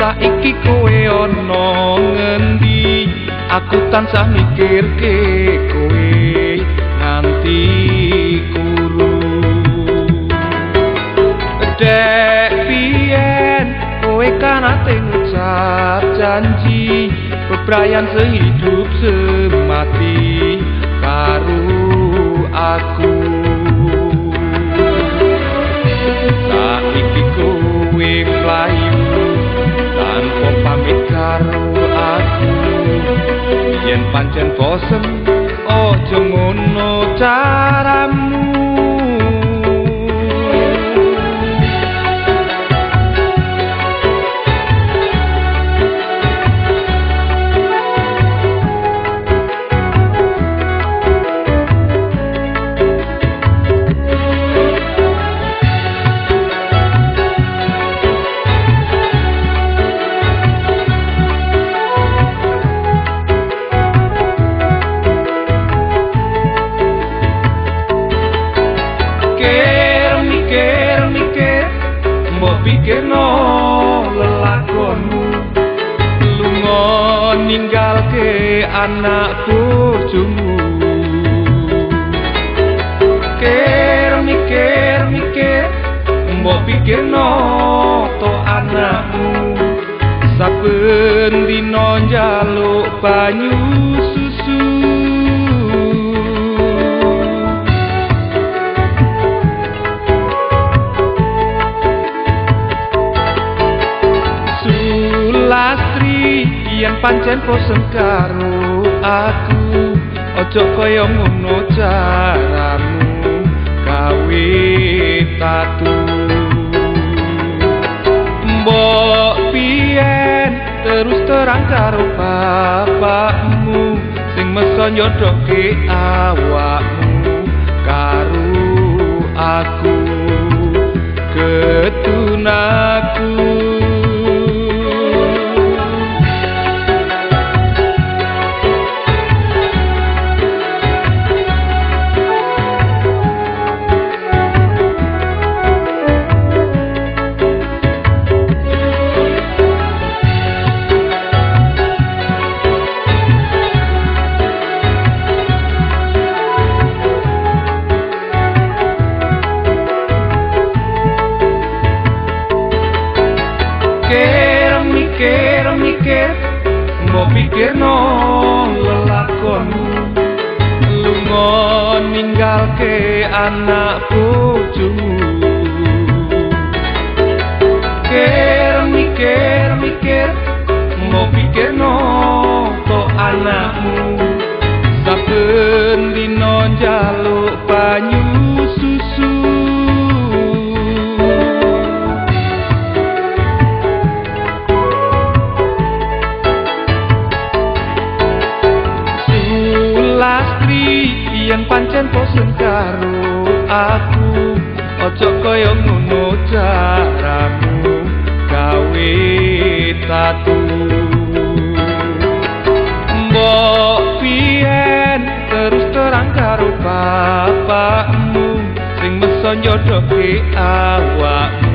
Saiki kowe ana ngendi? Aku tansah mikirke kowe nganti kuru. Dek piyen kowe kan ate ngucap janji bebrayan sehidup semati karo aku. Saiki kowe mlayu tanpa pamit karo aku. Yen pancen bosen ojo ngono caramu. Pikirno lelakonmu lunga ninggalke anak bojomu. Mikir mbok pikirno to anakmu saben dina njaluk banyu susu. Lastri yen pancen bosen karo aku, ojo kaya ngono caramu gawe tatu. Mbok piyen terus terang karo bapakmu sing mesa nyodoke awakmu karo aku ketunaku. Mikir mbok pikirno lelakonmu lunga ninggalke anak bojomu. Mikir mbok pikirno to anakmu saben dina njaluk banyu susu. Yen pancen bosen karo aku, ojo kaya ngono caramu gawe tatu. Mbok piyen terus terang karo bapakmu sing mesa njodoke awakmu